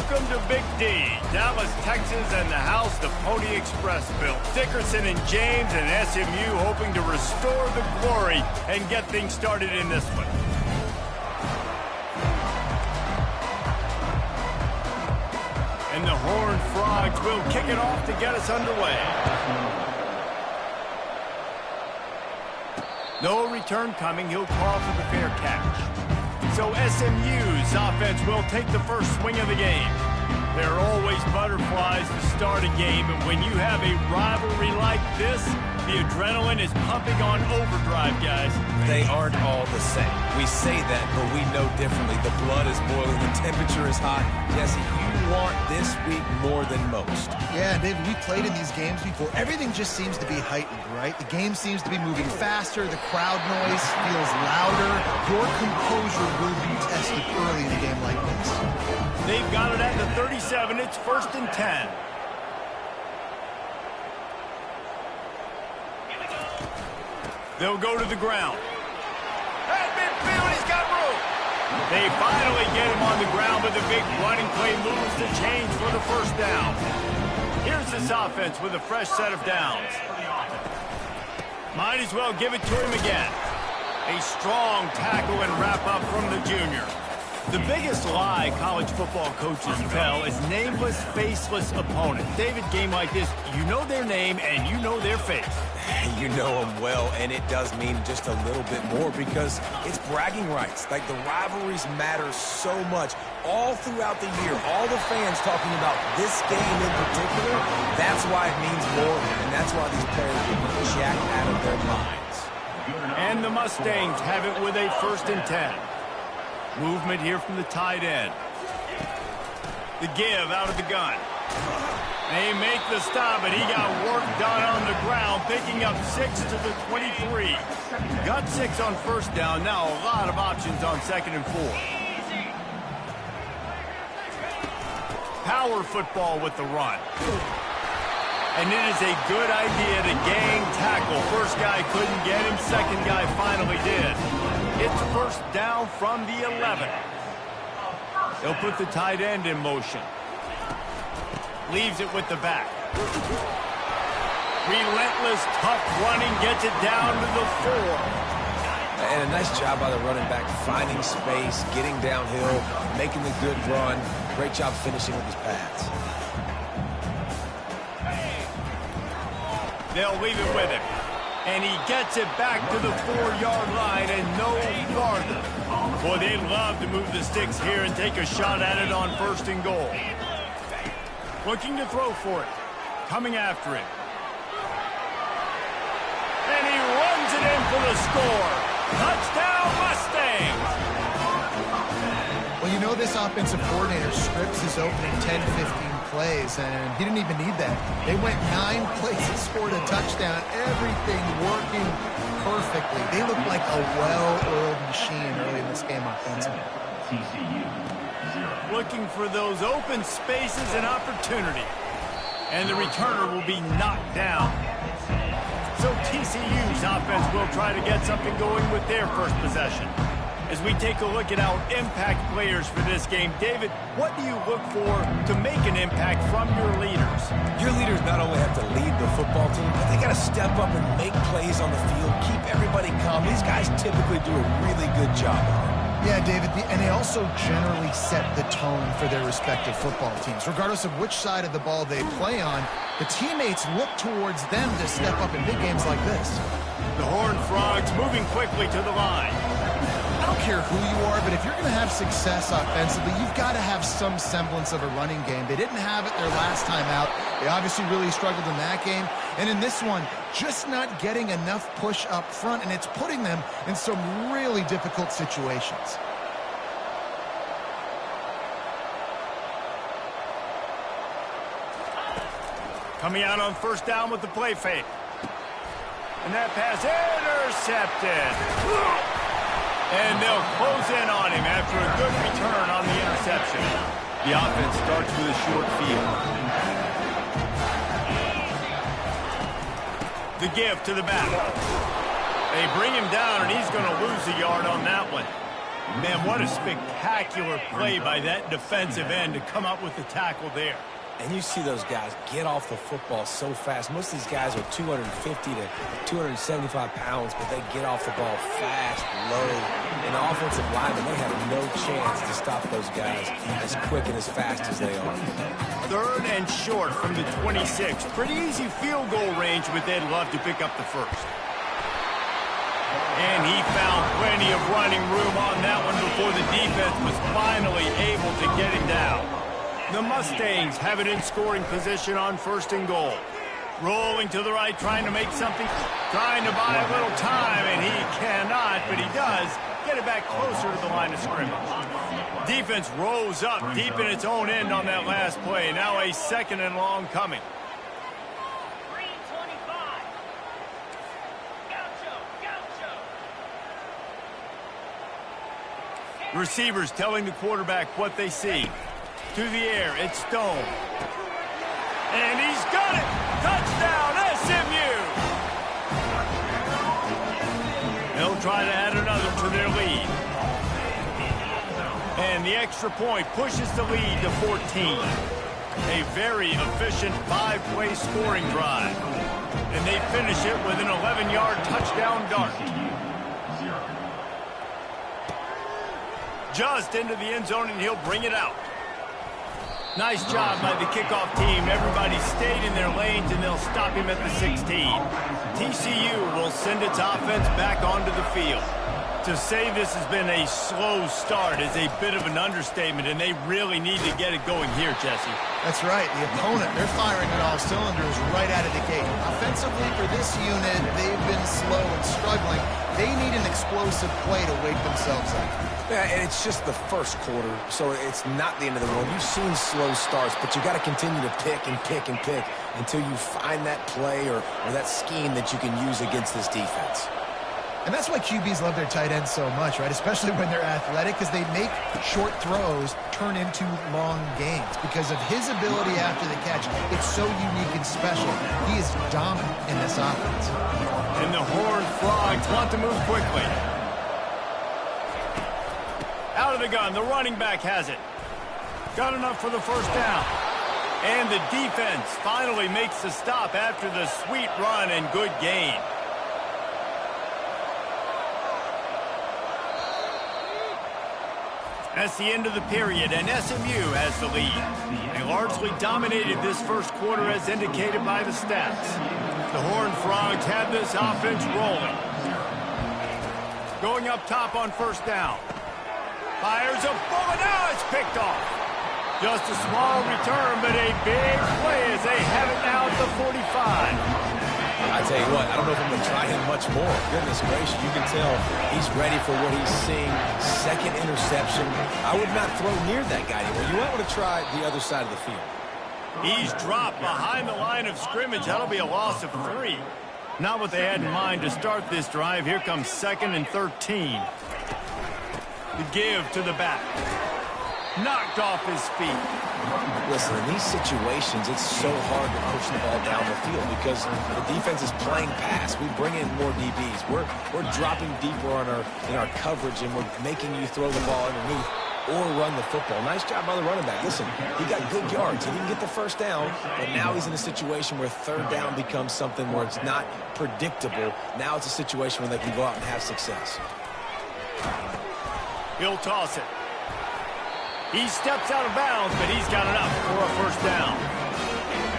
Welcome to Big D, Dallas, Texas, and the house the Pony Express built. Dickerson and James and SMU hoping to restore the glory and get things started in this one. And the Horned Frogs will kick it off to get us underway. No return coming. He'll call for the fair catch. So SMU's offense will take the first swing of the game. There are always butterflies to start a game, and when you have a rivalry like this, the adrenaline is pumping on overdrive, guys. They aren't all the same. We say that, but we know differently. The blood is boiling, the temperature is hot. Jesse, you want this week more than most. Yeah, David, we played in these games before. Everything just seems to be heightened, right? The game seems to be moving faster. The crowd noise feels louder. Your composure will be tested early in a game like this. They've got it at the 37. It's 1st and 10. They'll go to the ground. At midfield, he's got room. They finally get him on the ground, but the big running play moves the chains for the first down. Here's this offense with a fresh set of downs. Might as well give it to him again. A strong tackle and wrap up from the junior. The biggest lie college football coaches tell is nameless, faceless opponents. David, game like this, you know their name and you know their face. You know them well, and it does mean just a little bit more because it's bragging rights. Like, the rivalries matter so much all throughout the year. All the fans talking about this game in particular, that's why it means more, and that's why these players will be jacked out of their minds. And the Mustangs have it with a 1st and 10. Movement here from the tight end. The give out of the gun. They make the stop, and he got work done on the ground, picking up 6 to the 23. Got 6 on 1st down. Now a lot of options on 2nd and 4. Power football with the run. And it is a good idea to gang tackle. First guy couldn't get him. Second guy finally did. It's 1st down from the 11. They'll put the tight end in motion. Leaves it with the back. Relentless, tough running, gets it down to the 4. And a nice job by the running back, finding space, getting downhill, making the good run. Great job finishing with his pads. They'll leave it with him. And he gets it back to the 4-yard line and no farther. Boy, they'd love to move the sticks here and take a shot at it on 1st and goal. Looking to throw for it. Coming after it. And he runs it in for the score. Touchdown, Mustangs! Well, you know this offensive coordinator scripts his opening 10, 15 plays, and he didn't even need that. They went 9 plays and scored a touchdown. Everything working perfectly. They look like a well-oiled machine early in this game offensively. TCU, 0. Looking for those open spaces and opportunity. And the returner will be knocked down. So TCU's offense will try to get something going with their first possession. As we take a look at our impact players for this game, David, what do you look for to make an impact from your leaders? Your leaders not only have to lead the football team, but they got to step up and make plays on the field, keep everybody calm. These guys typically do a really good job of it. Yeah, David, and they also generally set the tone for their respective football teams. Regardless of which side of the ball they play on, the teammates look towards them to step up in big games like this. The Horned Frogs moving quickly to the line. I don't care who you are, but if you're going to have success offensively, you've got to have some semblance of a running game. They didn't have it their last time out. They obviously really struggled in that game. And in this one, just not getting enough push up front, and it's putting them in some really difficult situations. Coming out on 1st down with the play fake. And that pass intercepted. And they'll close in on him after a good return on the interception. The offense starts with a short field. The give to the back. They bring him down, and he's going to lose a yard on that one. Man, what a spectacular play by that defensive end to come up with the tackle there. And you see those guys get off the football so fast. Most of these guys are 250 to 275 pounds, but they get off the ball fast, low. And the offensive linemen, they have no chance to stop those guys as quick and as fast as they are. 3rd and short from the 26. Pretty easy field goal range, but they'd love to pick up the first. And he found plenty of running room on that one before the defense was finally able to get him down. The Mustangs have it in scoring position on 1st and goal. Rolling to the right, trying to make something, trying to buy a little time, and he cannot, but he does get it back closer to the line of scrimmage. Defense rose up deep in its own end on that last play. Now a 2nd and long coming. Receivers telling the quarterback what they see. To the air, it's Stone. And he's got it! Touchdown, SMU! They'll try to add another to their lead. And the extra point pushes the lead to 14. A very efficient 5-play scoring drive. And they finish it with an 11-yard touchdown dart. Just into the end zone, and he'll bring it out. Nice job by the kickoff team. Everybody stayed in their lanes, and they'll stop him at the 16. TCU will send its offense back onto the field. To say this has been a slow start is a bit of an understatement, and they really need to get it going here, Jesse. That's right. The opponent, they're firing at all cylinders right out of the gate. Offensively, for this unit, they've been slow and struggling. They need an explosive play to wake themselves up. Yeah, and it's just the first quarter, so it's not the end of the world. You've seen slow starts, but you got to continue to pick and pick and pick until you find that play or that scheme that you can use against this defense. And that's why QBs love their tight ends so much, right? Especially when they're athletic, because they make short throws turn into long gains. Because of his ability after the catch, it's so unique and special. He is dominant in this offense. And the Horned Frogs want to move quickly. Out of the gun, the running back has it. Got enough for the first down. And the defense finally makes the stop after the sweet run and good gain. That's the end of the period, and SMU has the lead. They largely dominated this first quarter as indicated by the stats. The Horned Frogs have this offense rolling. Going up top on first down. Fires a bullet. Now it's picked off. Just a small return, but a big play as they have it now at the 45. I tell you what, I don't know if I'm going to try him much more. Goodness gracious, you can tell he's ready for what he's seeing. 2nd interception. I would not throw near that guy anymore. You might want to try the other side of the field. He's dropped behind the line of scrimmage. That'll be a loss of 3. Not what they had in mind to start this drive. Here comes 2nd and 13. The give to the back. Knocked off his feet. Listen, in these situations, it's so hard to push the ball down the field because the defense is playing pass. We bring in more DBs. We're dropping deeper in our coverage, and we're making you throw the ball underneath or run the football. Nice job by the running back. Listen, he got good yards. He didn't get the first down, but now he's in a situation where 3rd down becomes something where it's not predictable. Now it's a situation where they can go out and have success. He'll toss it. He steps out of bounds, but he's got enough for a first down.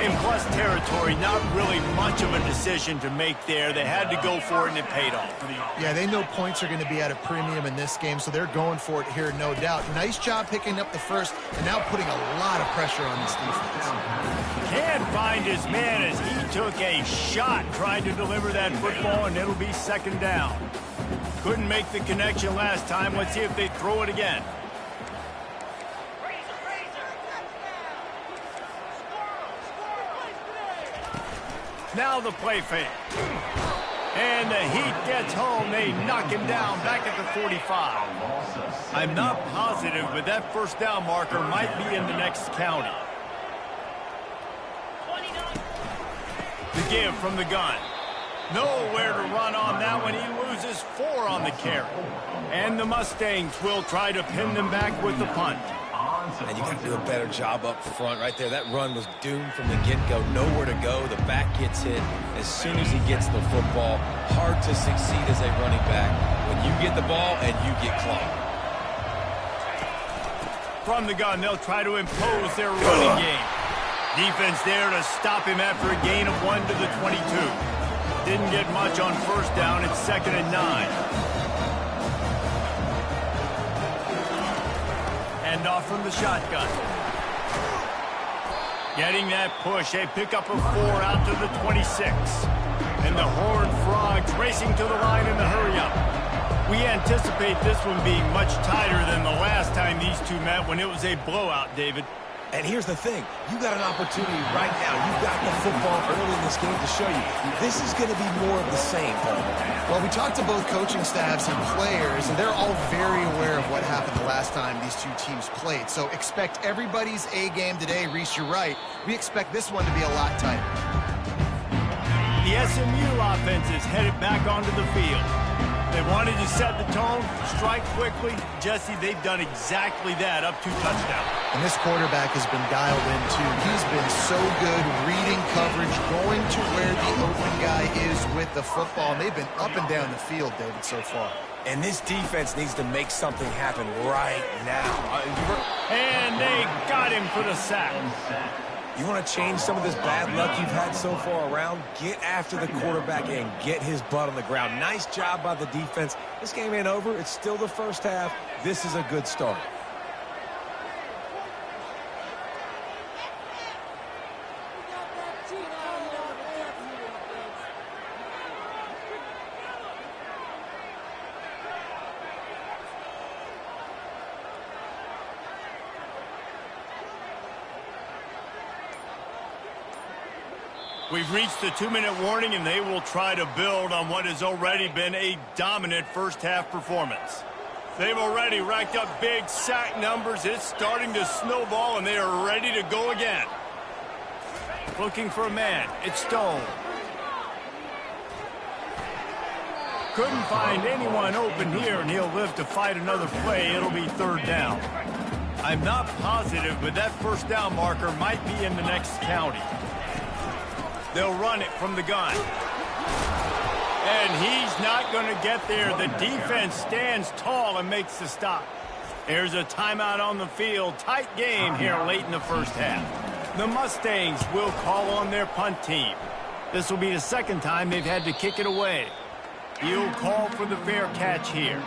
In plus territory, not really much of a decision to make there. They had to go for it, and it paid off. Yeah, they know points are going to be at a premium in this game, so they're going for it here, no doubt. Nice job picking up the first, and now putting a lot of pressure on this defense. Can't find his man as he took a shot trying to deliver that football, and it'll be 2nd down. Couldn't make the connection last time. Let's see if they throw it again. Now the play fake. And the heat gets home. They knock him down back at the 45. I'm not positive, but that first down marker might be in the next county. The give from the gun. Nowhere to run on that one. He loses 4 on the carry. And the Mustangs will try to pin them back with the punt. And you got to do a better job up front right there. That run was doomed from the get-go. Nowhere to go. The back gets hit as soon as he gets the football. Hard to succeed as a running back when you get the ball and you get clogged. From the gun, they'll try to impose their running game. Defense there to stop him after a gain of 1 to the 22. Didn't get much on first down. It's 2nd and 9. Hand off from the shotgun. Getting that push. A pickup of 4 out to the 26. And the Horned Frogs racing to the line in the hurry-up. We anticipate this one being much tighter than the last time these two met when it was a blowout, David. And here's the thing. You got an opportunity right now. You've got the football early in this game to show you. This is going to be more of the same, Paul. Well, we talked to both coaching staffs and players, and they're all very aware of what happened the last time these two teams played. So expect everybody's A game today. Reese, you're right. We expect this one to be a lot tighter. The SMU offense is headed back onto the field. They wanted to set the tone, strike quickly. Jesse, they've done exactly that up to touchdown. And this quarterback has been dialed in, too. He's been so good reading coverage, going to where the open guy is with the football. And they've been up and down the field, David, so far. And this defense needs to make something happen right now. And they got him for the sack. You want to change some of this bad luck you've had so far around? Get after the quarterback and get his butt on the ground. Nice job by the defense. This game ain't over. It's still the first half. This is a good start. We've reached the 2-minute warning, and they will try to build on what has already been a dominant first-half performance. They've already racked up big sack numbers. It's starting to snowball, and they are ready to go again. Looking for a man. It's Stone. Couldn't find anyone open here, and he'll live to fight another play. It'll be 3rd down. I'm not positive, but that first down marker might be in the next county. They'll run it from the gun. And he's not going to get there. The defense stands tall and makes the stop. There's a timeout on the field. Tight game here late in the first half. The Mustangs will call on their punt team. This will be the 2nd time they've had to kick it away. He'll call for the fair catch here.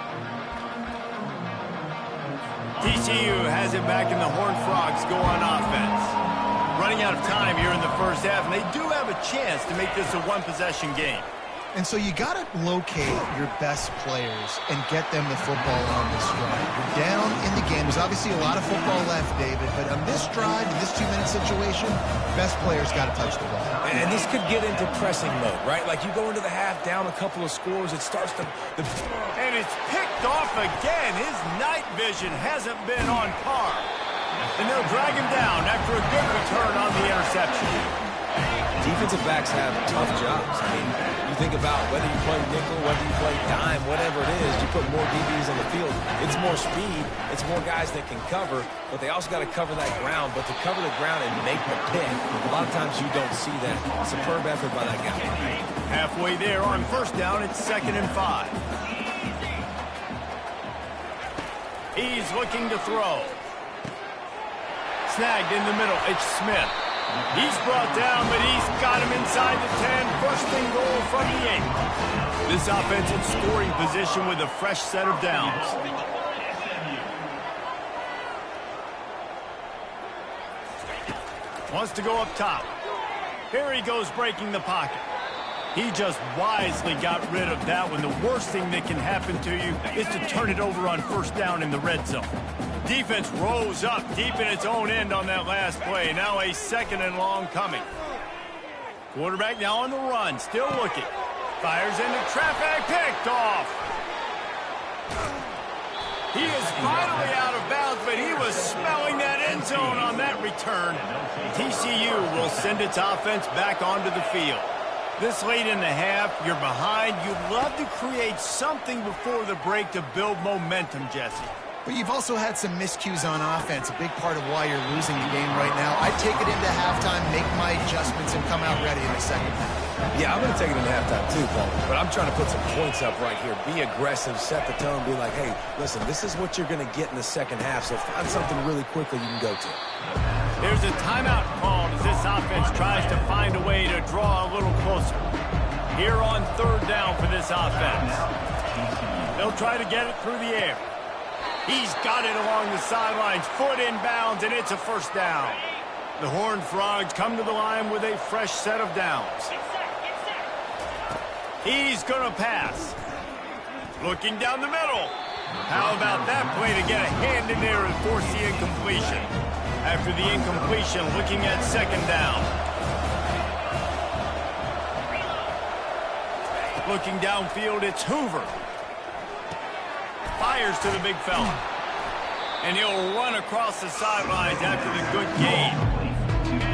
TCU has it back, and the Horned Frogs go on offense. Running out of time here in the first half, and they do have a chance to make this a one-possession game. And so you got to locate your best players and get them the football on this drive. You're down in the game. There's obviously a lot of football left, David, but on this drive, in this 2-minute situation, best players got to touch the ball. And this could get into pressing mode, right? Like you go into the half down a couple of scores, it starts to... And it's picked off again. His night vision hasn't been on par. And they'll drag him down after a good return on the interception. Defensive backs have tough jobs. I mean, you think about whether you play nickel, whether you play dime, whatever it is, you put more DBs on the field. It's more speed. It's more guys that can cover, but they also got to cover that ground. But to cover the ground and make the pick, a lot of times you don't see that. Superb effort by that guy. Halfway there on first down, it's 2nd and 5. He's looking to throw. Snagged in the middle. It's Smith. He's brought down, but he's got him inside the 10. First and goal from the 8. This offense in scoring position with a fresh set of downs. Wants to go up top. Here he goes breaking the pocket. He just wisely got rid of that one. The worst thing that can happen to you is to turn it over on first down in the red zone. Defense rose up deep in its own end on that last play. Now a 2nd and long coming. Quarterback now on the run, still looking. Fires into traffic, picked off. He is finally out of bounds, but he was smelling that end zone on that return. TCU will send its offense back onto the field. This late in the half, you're behind. You'd love to create something before the break to build momentum, Jesse. But you've also had some miscues on offense, a big part of why you're losing the game right now. I'd take it into halftime, make my adjustments, and come out ready in the second half. Yeah, I'm going to take it into halftime too, Paul. But I'm trying to put some points up right here. Be aggressive, set the tone, be like, hey, listen, this is what you're going to get in the second half, so find something really quickly you can go to. There's a timeout called as this offense tries to find a way to draw a little closer. Here on third down for this offense. They'll try to get it through the air. He's got it along the sidelines, foot inbounds, and it's a first down. The Horned Frogs come to the line with a fresh set of downs. He's going to pass. Looking down the middle. How about that play to get a hand in there and force the incompletion? After the incompletion, looking at second down. Looking downfield, it's Hoover. Fires to the big fella. And he'll run across the sidelines after the good gain.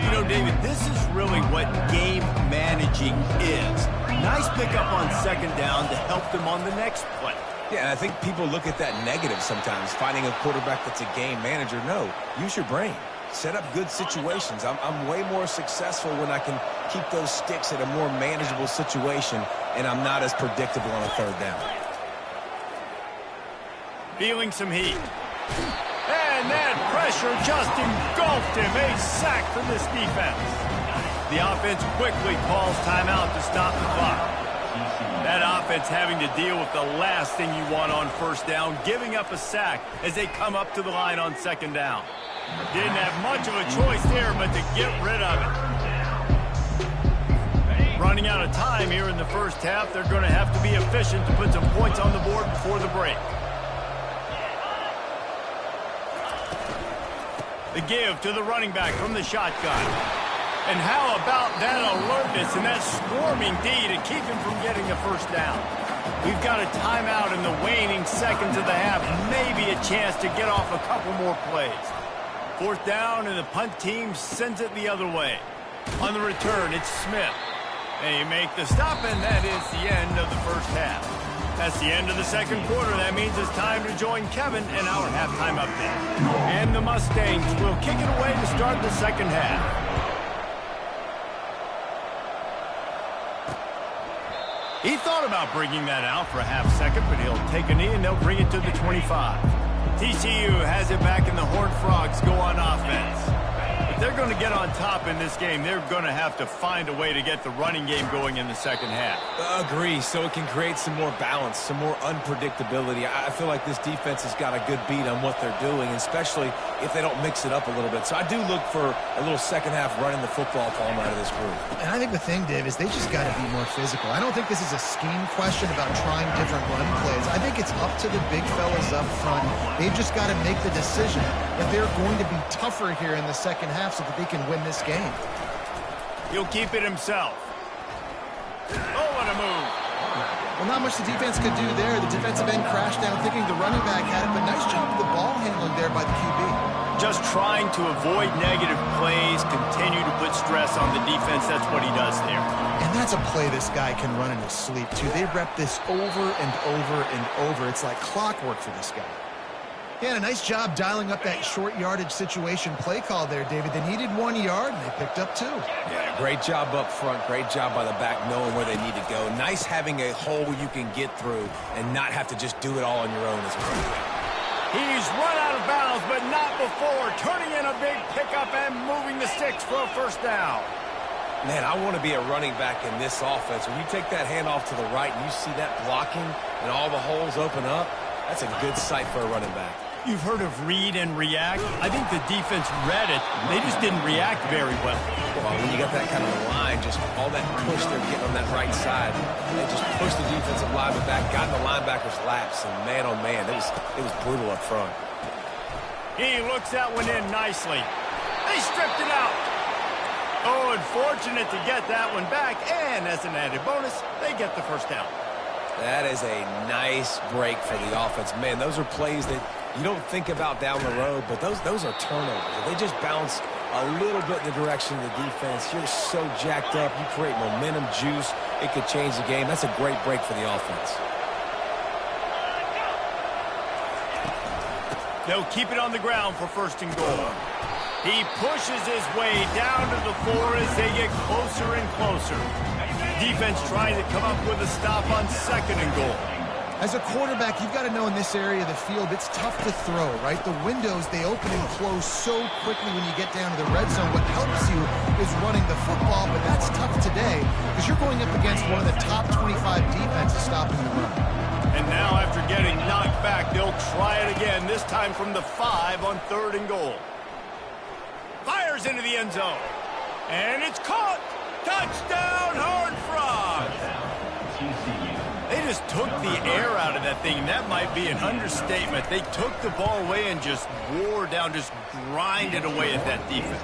You know, David, this is really what game managing is. Nice pickup on second down to help them on the next play. Yeah, and I think people look at that negative sometimes, finding a quarterback that's a game manager. No, use your brain. Set up good situations. I'm way more successful when I can keep those sticks at a more manageable situation, and I'm not as predictable on a third down. Feeling some heat. And that pressure just engulfed him. A sack from this defense. The offense quickly calls timeout to stop the clock. That offense having to deal with the last thing you want on first down, giving up a sack as they come up to the line on second down. Didn't have much of a choice there but to get rid of it. Running out of time here in the first half, they're going to have to be efficient to put some points on the board before the break. The give to the running back from the shotgun. And how about that alertness and that swarming D to keep him from getting the first down? We've got a timeout in the waning seconds of the half. Maybe a chance to get off a couple more plays. Fourth down, and the punt team sends it the other way. On the return, it's Smith. They make the stop, and that is the end of the first half. That's the end of the second quarter. That means it's time to join Kevin in our halftime update. And the Mustangs will kick it away to start the second half. He thought about bringing that out for a half second, but he'll take a knee and they'll bring it to the 25. TCU has it back, and the Horned Frogs go on offense. If they're going to get on top in this game, they're going to have to find a way to get the running game going in the second half. Agree, so it can create some more balance, some more unpredictability. I feel like this defense has got a good beat on what they're doing, especially if they don't mix it up a little bit. So I do look for a little second half running the football palm out of this group. And I think the thing, Dave, is they just got to be more physical. I don't think this is a scheme question about trying different run plays. I think it's up to the big fellas up front. They've just got to make the decision that they're going to be tougher here in the second half so that they can win this game. He'll keep it himself. Oh, what a move. Well, not much the defense could do there. The defensive end crashed down thinking the running back had it, but nice job of the ball handling there by the QB. Just trying to avoid negative plays, continue to put stress on the defense. That's what he does there. And that's a play this guy can run in his sleep, too. They rep this over and over and over. It's like clockwork for this guy. Yeah, and a nice job dialing up that short yardage situation play call there, David. They needed 1 yard, and they picked up 2. Yeah, great job up front. Great job by the back knowing where they need to go. Nice having a hole you can get through and not have to just do it all on your own as a running back. He's run out of bounds, but not before. Turning in a big pickup and moving the sticks for a first down. Man, I want to be a running back in this offense. When you take that handoff to the right and you see that blocking and all the holes open up, that's a good sight for a running back. You've heard of read and react. I think the defense read it. They just didn't react very well. Well, when you got that kind of a line, just all that push they're getting on that right side, they just pushed the defensive lineman back, got in the linebacker's laps, and man, oh man, it was brutal up front. He looks that one in nicely. They stripped it out. Oh, unfortunate to get that one back, and as an added bonus, they get the first down. That is a nice break for the offense. Man, those are plays that You don't think about down the road, but those are turnovers. They just bounce a little bit in the direction of the defense. You're so jacked up. You create momentum, juice. It could change the game. That's a great break for the offense. They'll keep it on the ground for 1st and goal. He pushes his way down to the floor as they get closer and closer. Defense trying to come up with a stop on 2nd and goal. As a quarterback, you've got to know in this area of the field, it's tough to throw, right? The windows, they open and close so quickly when you get down to the red zone. What helps you is running the football, but that's tough today because you're going up against one of the top 25 defenses stopping the run. And now after getting knocked back, they'll try it again, this time from the 5 on 3rd and goal. Fires into the end zone. And it's caught. Touchdown, Horned Frogs. TCU. They just took the air out of that thing. That might be an understatement. They took the ball away and just wore down, just grinded away at that defense.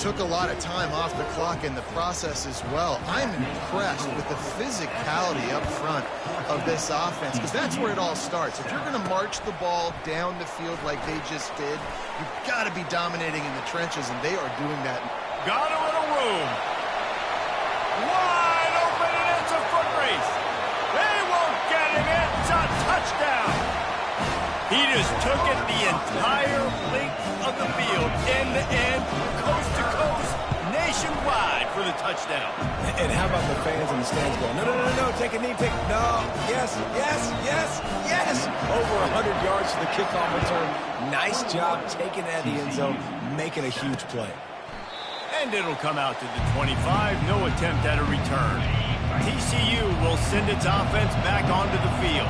Took a lot of time off the clock in the process as well. I'm impressed with the physicality up front of this offense because that's where it all starts. If you're going to march the ball down the field like they just did, you've got to be dominating in the trenches, and they are doing that. Got a little room. Wide open, and it's a foot race. They won't get him. It's a touchdown. He just took it the entire length of the field, end to end, coast to coast, nationwide for the touchdown. And how about the fans in the stands going, no, no, no, no, take a knee, no, yes, yes, yes, yes. Over 100 yards to the kickoff return. Nice job taking that in the end zone, making a huge play. And it'll come out to the 25, no attempt at a return. TCU will send its offense back onto the field.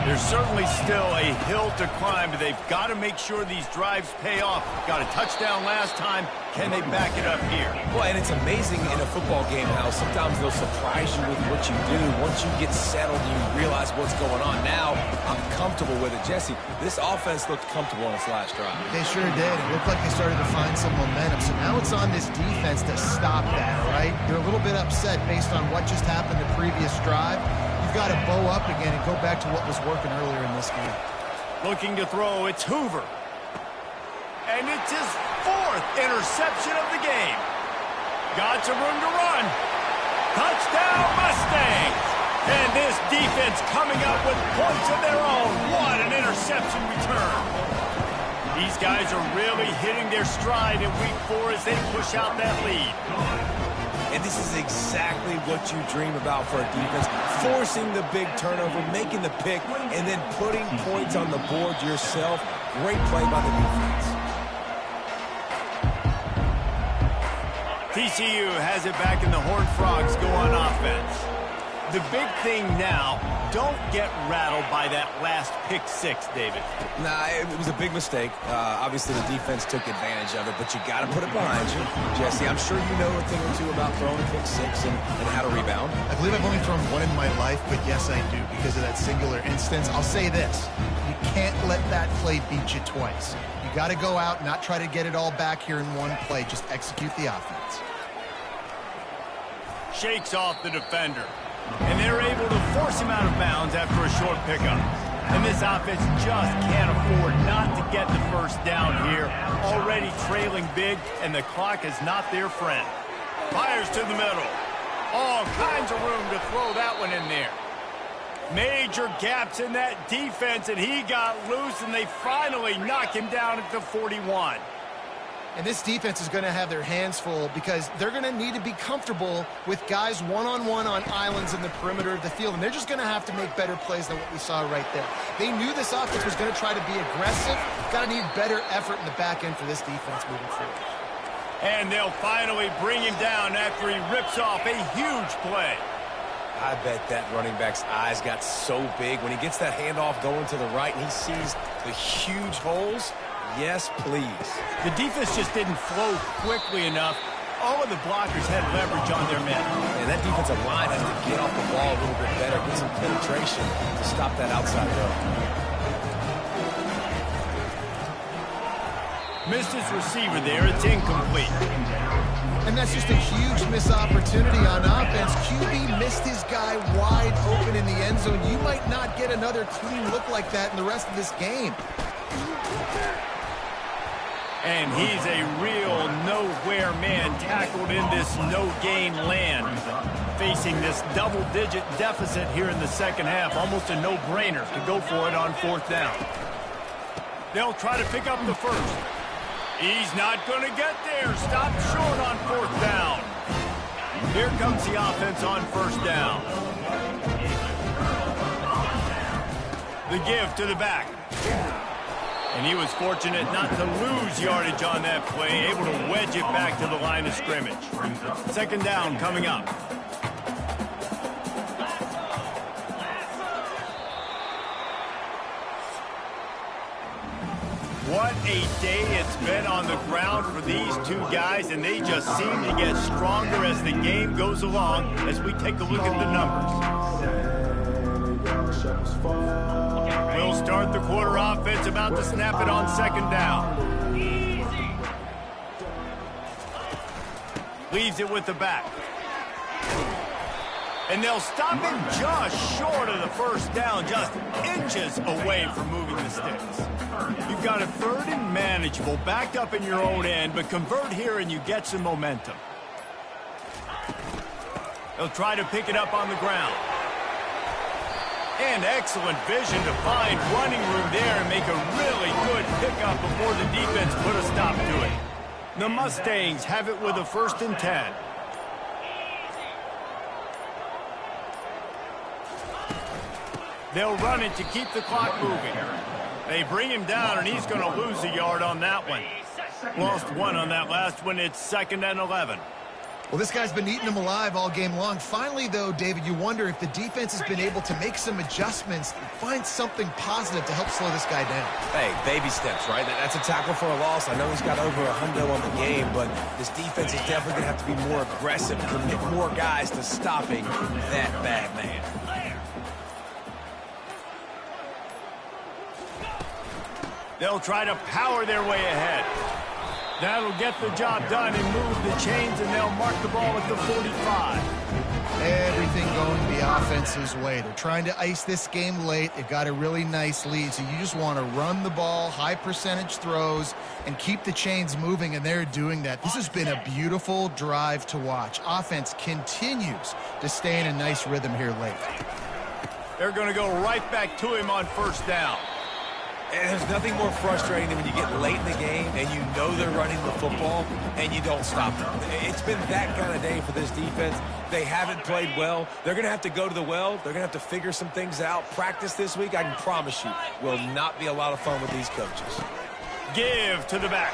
There's certainly still a hill to climb, but they've got to make sure these drives pay off. Got a touchdown last time. Can they back it up here? Well, and it's amazing in a football game how sometimes they'll surprise you with what you do. Once you get settled, you realize what's going on. Now, I'm comfortable with it. Jesse, this offense looked comfortable on its last drive. They sure did. It looked like they started to find some momentum. So now it's on this defense to stop that, right? They're a little bit upset based on what just happened the previous drive. You've got to bow up again and go back to what was working earlier in this game. Looking to throw, it's Hoover. And it's his 4th interception of the game. Got some room to run. Touchdown, Mustangs! And this defense coming up with points of their own. What an interception return. These guys are really hitting their stride in week 4 as they push out that lead. And this is exactly what you dream about for a defense. Forcing the big turnover, making the pick, and then putting points on the board yourself. Great play by the defense. TCU has it back in the Horned Frogs go on offense. The big thing now, don't get rattled by that last pick 6, David. Nah, it was a big mistake. Obviously, the defense took advantage of it, but you got to put it behind you. Jesse, I'm sure you know a thing or two about throwing pick 6 and how to rebound. I believe I've only thrown one in my life, but yes, I do because of that singular instance. I'll say this. You can't let that play beat you twice. You got to go out, not try to get it all back here in one play. Just execute the offense. Shakes off the defender. And they're able to force him out of bounds after a short pickup. And this offense just can't afford not to get the first down here. Already trailing big, and the clock is not their friend. Fires to the middle. All kinds of room to throw that one in there. Major gaps in that defense, and he got loose, and they finally knock him down at the 41. And this defense is going to have their hands full because they're going to need to be comfortable with guys one-on-one on islands in the perimeter of the field. And they're just going to have to make better plays than what we saw right there. They knew this offense was going to try to be aggressive. Got to need better effort in the back end for this defense moving forward. And they'll finally bring him down after he rips off a huge play. I bet that running back's eyes got so big when he gets that handoff going to the right and he sees the huge holes. Yes, please. The defense just didn't flow quickly enough. All of the blockers had leverage on their men. And that defensive line has to get off the ball a little bit better, get some penetration to stop that outside run. Missed his receiver there. It's incomplete. And that's just a huge missed opportunity on offense. QB missed his guy wide open in the end zone. You might not get another clean look like that in the rest of this game. And he's a real nowhere man tackled in this no-gain land. Facing this double-digit deficit here in the second half, almost a no-brainer to go for it on fourth down. They'll try to pick up the first. He's not going to get there. Stopped short on fourth down. Here comes the offense on first down. The give to the back. And he was fortunate not to lose yardage on that play, able to wedge it back to the line of scrimmage. Second down coming up. What a day it's been on the ground for these two guys, and they just seem to get stronger as the game goes along as we take a look at the numbers. We'll start the quarter offense, about to snap it on second down. Leaves it with the back. And they'll stop him just short of the first down, just inches away from moving the sticks. You've got a third and manageable, backed up in your own end, but convert here and you get some momentum. They'll try to pick it up on the ground. And excellent vision to find running room there and make a really good pickup before the defense put a stop to it. The Mustangs have it with a 1st and 10. They'll run it to keep the clock moving. They bring him down, and he's going to lose a yard on that one. Lost one on that last one. It's 2nd and 11. Well, this guy's been eating them alive all game long. Finally, though, David, you wonder if the defense has been able to make some adjustments, find something positive to help slow this guy down. Hey, baby steps, right? That's a tackle for a loss. I know he's got over 100 on the game, but this defense is definitely going to have to be more aggressive, commit more guys to stopping that bad man. They'll try to power their way ahead. That'll get the job done and move the chains, and they'll mark the ball at the 45. Everything going the offense's way. They're trying to ice this game late. They've got a really nice lead, so you just want to run the ball, high percentage throws, and keep the chains moving, and they're doing that. This has been a beautiful drive to watch. Offense continues to stay in a nice rhythm here late. They're going to go right back to him on first down. And there's nothing more frustrating than when you get late in the game and you know they're running the football and you don't stop them. It's been that kind of day for this defense. They haven't played well. They're going to have to go to the well. They're going to have to figure some things out. Practice this week, I can promise you, will not be a lot of fun with these coaches. Give to the back.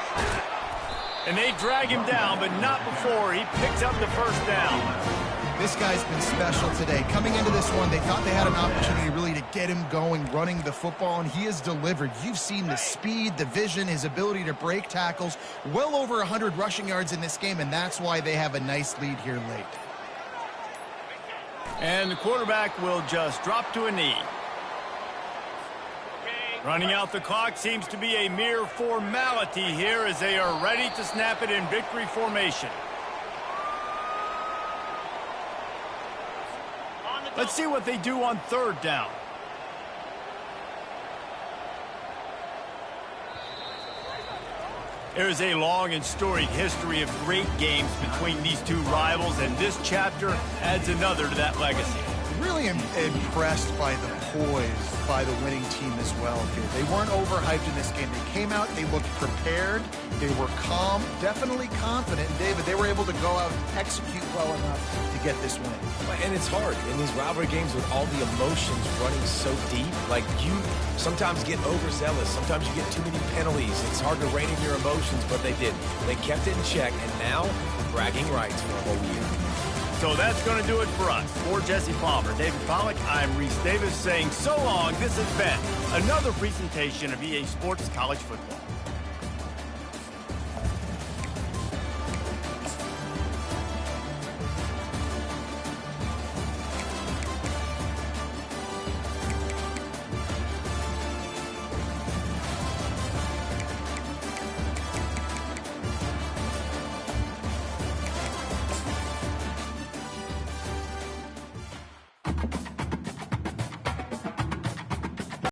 And they drag him down, but not before he picks up the first down. This guy's been special today. Coming into this one, they thought they had an opportunity really to get him going, running the football, and he has delivered. You've seen the speed, the vision, his ability to break tackles. Well over 100 rushing yards in this game, and that's why they have a nice lead here late. And the quarterback will just drop to a knee. Running out the clock seems to be a mere formality here as they are ready to snap it in victory formation. Let's see what they do on third down. There's a long and storied history of great games between these two rivals, and this chapter adds another to that legacy. Really impressed by the poise by the winning team as well here. They weren't overhyped in this game. They came out, they looked prepared, they were calm, definitely confident. And David, they were able to go out and execute well enough to get this win. And it's hard in these rivalry games with all the emotions running so deep. Like, you sometimes get overzealous. Sometimes you get too many penalties. It's hard to rein in your emotions, but they did. They kept it in check, and now bragging rights for a whole year. So that's going to do it for us. For Jesse Palmer, David Pollack, I'm Reese Davis saying so long. This has been another presentation of EA Sports College Football.